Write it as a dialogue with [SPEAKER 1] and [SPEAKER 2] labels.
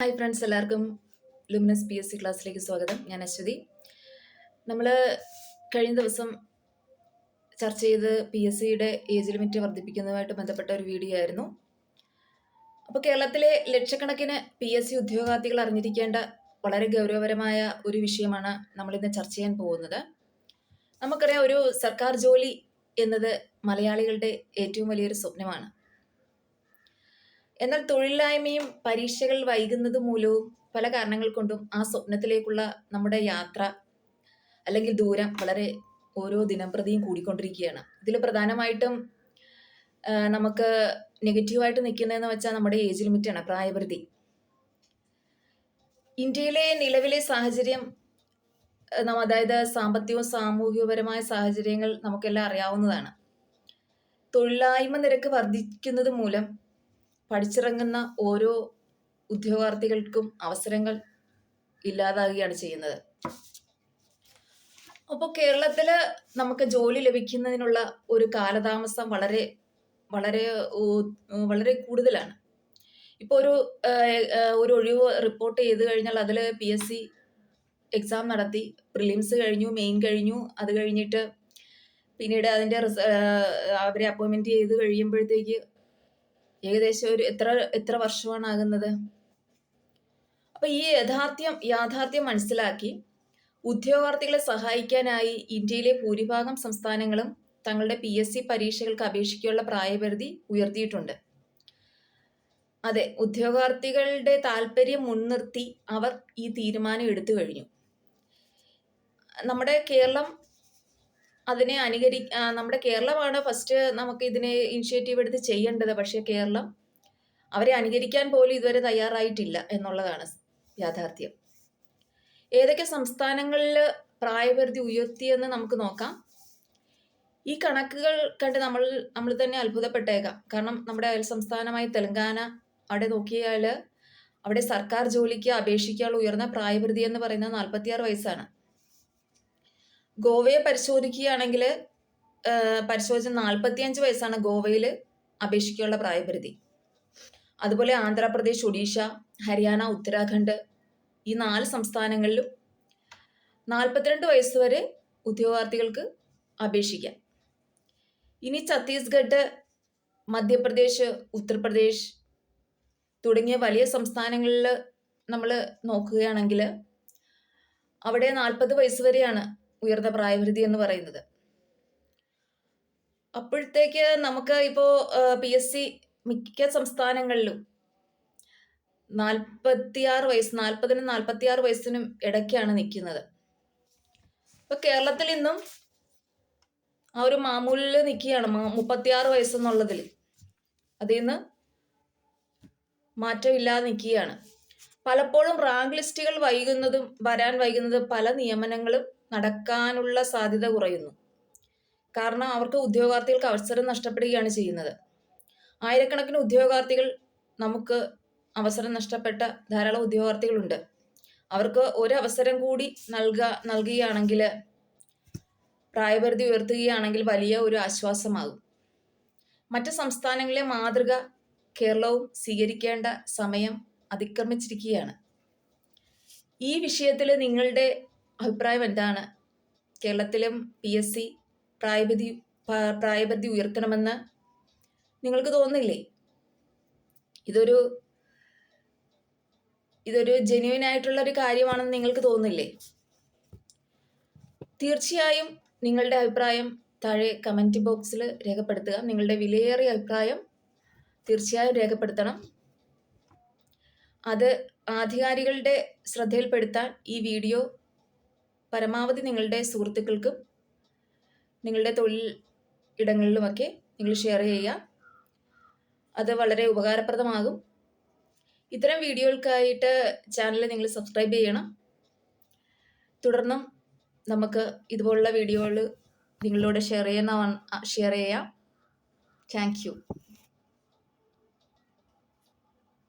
[SPEAKER 1] Hi friends, എല്ലാവർക്കും luminous PSC ക്ലാസ്സിലേക്ക് സ്വാഗതം. ഞാൻ അശ്വതി. നമ്മൾ കഴിഞ്ഞ ദിവസം ചർച്ച ചെയ്ത് PSCയുടെ ഏജ് ലിമിറ്റ് വർദ്ധിപ്പിക്കുന്നതുമായിട്ട് ബന്ധപ്പെട്ട ഒരു വീഡിയോ ആയിരുന്നു. അപ്പോൾ കേരളത്തിലെ ലക്ഷക്കണക്കിന് PSC ഉദ്യോഗാർത്ഥികൾ അറിഞ്ഞിരിക്കേണ്ട വളരെ ഗൗരവപരമായ ഒരു വിഷയമാണ് നമ്മളിന്ന് ചർച്ച ചെയ്യാൻ പോകുന്നത്. നമുക്കറിയാം, ഒരു സർക്കാർ ജോലി എന്നത് മലയാളികളുടെ ഏറ്റവും വലിയൊരു സ്വപ്നമാണ്. എന്നാൽ തൊഴിലില്ലായ്മയും പരീക്ഷകൾ വൈകുന്നത് മൂലവും പല കാരണങ്ങൾ കൊണ്ടും ആ സ്വപ്നത്തിലേക്കുള്ള നമ്മുടെ യാത്ര അല്ലെങ്കിൽ ദൂരം വളരെ ഓരോ ദിനം പ്രതിയും കൂടിക്കൊണ്ടിരിക്കുകയാണ്. ഇതിൽ പ്രധാനമായിട്ടും നമുക്ക് നെഗറ്റീവായിട്ട് നിൽക്കുന്നതെന്ന് വെച്ചാൽ നമ്മുടെ ഏജ് ലിമിറ്റാണ്, പ്രായപരിധി. ഇന്ത്യയിലെ നിലവിലെ സാഹചര്യം, അതായത് സാമ്പത്തികവും സാമൂഹികപരമായ സാഹചര്യങ്ങൾ നമുക്കെല്ലാം അറിയാവുന്നതാണ്. തൊഴിലില്ലായ്മ നിരക്ക് വർദ്ധിക്കുന്നത് മൂലം പഠിച്ചിറങ്ങുന്ന ഓരോ ഉദ്യോഗാർത്ഥികൾക്കും അവസരങ്ങൾ ഇല്ലാതാകുകയാണ് ചെയ്യുന്നത്. അപ്പോൾ കേരളത്തിൽ നമുക്ക് ജോലി ലഭിക്കുന്നതിനുള്ള ഒരു കാലതാമസം വളരെ വളരെ വളരെ കൂടുതലാണ്. ഇപ്പോൾ ഒരു ഒഴിവ് റിപ്പോർട്ട് ചെയ്ത് കഴിഞ്ഞാൽ അതിൽ PSC എക്സാം നടത്തി, പ്രിലിംസ് കഴിഞ്ഞു, മെയിൻ കഴിഞ്ഞു, അത് കഴിഞ്ഞിട്ട് പിന്നീട് അതിൻ്റെ അവരെ അപ്പോയിൻമെൻറ്റ് ചെയ്ത് കഴിയുമ്പോഴത്തേക്ക് ഏകദേശം ഒരു എത്ര വർഷമാണ് ആകുന്നത്. അപ്പൊ ഈ യാഥാർത്ഥ്യം മനസ്സിലാക്കി ഉദ്യോഗാർത്ഥികളെ സഹായിക്കാനായി ഇന്ത്യയിലെ ഭൂരിഭാഗം സംസ്ഥാനങ്ങളും തങ്ങളുടെ PSC പരീക്ഷകൾക്ക് അപേക്ഷിക്കാനുള്ള പ്രായപരിധി ഉയർത്തിയിട്ടുണ്ട്. അതെ, ഉദ്യോഗാർത്ഥികളുടെ താല്പര്യം മുൻനിർത്തി അവർ ഈ തീരുമാനം എടുത്തു കഴിഞ്ഞു. നമ്മുടെ കേരളം നമ്മുടെ കേരളമാണ് ഫസ്റ്റ് നമുക്ക് ഇതിനെ ഇനിഷ്യേറ്റീവ് എടുത്ത് ചെയ്യേണ്ടത്. പക്ഷേ കേരളം അവരെ അനുകരിക്കാൻ പോലും ഇതുവരെ തയ്യാറായിട്ടില്ല എന്നുള്ളതാണ് യാഥാർത്ഥ്യം. ഏതൊക്കെ സംസ്ഥാനങ്ങളിൽ പ്രായപരിധി ഉയർത്തിയെന്ന് നമുക്ക് നോക്കാം. ഈ കണക്കുകൾ കണ്ട് നമ്മൾ തന്നെ അത്ഭുതപ്പെട്ടേക്കാം. കാരണം നമ്മുടെ അയൽ സംസ്ഥാനമായ തെലങ്കാന, അവിടെ നോക്കിയാൽ അവിടെ സർക്കാർ ജോലിക്ക് അപേക്ഷിക്കാനുള്ള ഉയർന്ന പ്രായപരിധി എന്ന് പറയുന്നത് 46 വയസ്സാണ്. ഗോവയെ പരിശോധിച്ച 45 വയസ്സാണ് ഗോവയിൽ അപേക്ഷിക്കാനുള്ള പ്രായപരിധി. അതുപോലെ ആന്ധ്രാപ്രദേശ്, ഒഡീഷ, ഹരിയാന, ഉത്തരാഖണ്ഡ് ഈ 4 സംസ്ഥാനങ്ങളിലും 42 വയസ്സ് വരെ ഉദ്യോഗാർത്ഥികൾക്ക് അപേക്ഷിക്കാം. ഇനി ഛത്തീസ്ഗഡ്, മധ്യപ്രദേശ്, ഉത്തർപ്രദേശ് തുടങ്ങിയ വലിയ സംസ്ഥാനങ്ങളിൽ നമ്മൾ നോക്കുകയാണെങ്കിൽ അവിടെ 40 വയസ്സ് വരെയാണ് ഉയർന്ന പ്രായപരിധി എന്ന് പറയുന്നത്. അപ്പോഴത്തേക്ക് നമുക്ക് ഇപ്പോൾ PSC മിക്ക സംസ്ഥാനങ്ങളിലും 40-നും 46 വയസ്സിനും ഇടയ്ക്കാണ് നിൽക്കുന്നത്. ഇപ്പൊ കേരളത്തിൽ ഇന്നും ആ ഒരു മാമൂലിൽ നിൽക്കുകയാണ്, 36 വയസ്സെന്നുള്ളതിൽ. അതിൽ നിന്ന് മാറ്റമില്ലാതെ നിൽക്കുകയാണ്. പലപ്പോഴും റാങ്ക് ലിസ്റ്റുകൾ വരാൻ വൈകുന്നതും പല നിയമനങ്ങളും നടക്കാനുള്ള സാധ്യത കുറയുന്നു. കാരണം അവർക്ക് ഉദ്യോഗാർത്ഥികൾക്ക് അവസരം നഷ്ടപ്പെടുകയാണ് ചെയ്യുന്നത്. ആയിരക്കണക്കിന് ഉദ്യോഗാർത്ഥികൾ, നമുക്ക് അവസരം നഷ്ടപ്പെട്ട ധാരാളം ഉദ്യോഗാർത്ഥികളുണ്ട്. അവർക്ക് ഒരവസരം കൂടി നൽകുകയാണെങ്കിൽ, പ്രായപരിധി ഉയർത്തുകയാണെങ്കിൽ വലിയ ഒരു ആശ്വാസമാകും. മറ്റ് സംസ്ഥാനങ്ങളിലെ മാതൃക കേരളവും സ്വീകരിക്കേണ്ട സമയം അതിക്രമിച്ചിരിക്കുകയാണ്. ഈ വിഷയത്തിൽ നിങ്ങളുടെ അഭിപ്രായം എന്താണ്? കേരളത്തിലും PSC പ്രായപരിധി ഉയർത്തണമെന്ന് നിങ്ങൾക്ക് തോന്നുന്നില്ലേ? ഇതൊരു ജെന്യുവൻ ആയിട്ടുള്ള ഒരു കാര്യമാണെന്ന് നിങ്ങൾക്ക് തോന്നുന്നില്ലേ? തീർച്ചയായും നിങ്ങളുടെ അഭിപ്രായം താഴെ കമൻറ്റ് ബോക്സിൽ രേഖപ്പെടുത്തുക. നിങ്ങളുടെ വിലയേറിയ അഭിപ്രായം തീർച്ചയായും രേഖപ്പെടുത്തണം. അത് അധികാരികളുടെ ശ്രദ്ധയിൽപ്പെടുത്താൻ ഈ വീഡിയോ പരമാവധി നിങ്ങളുടെ സുഹൃത്തുക്കൾക്കും നിങ്ങളുടെ തൊഴിൽ ഇടങ്ങളിലുമൊക്കെ നിങ്ങൾ ഷെയർ ചെയ്യുക. അത് വളരെ ഉപകാരപ്രദമാകും. ഇത്തരം വീഡിയോകൾക്കായിട്ട് ചാനൽ നിങ്ങൾ സബ്സ്ക്രൈബ് ചെയ്യണം. തുടർന്നും നമുക്ക് ഇതുപോലുള്ള വീഡിയോകൾ നിങ്ങളോട് ഷെയർ ചെയ്യാം. Thank you.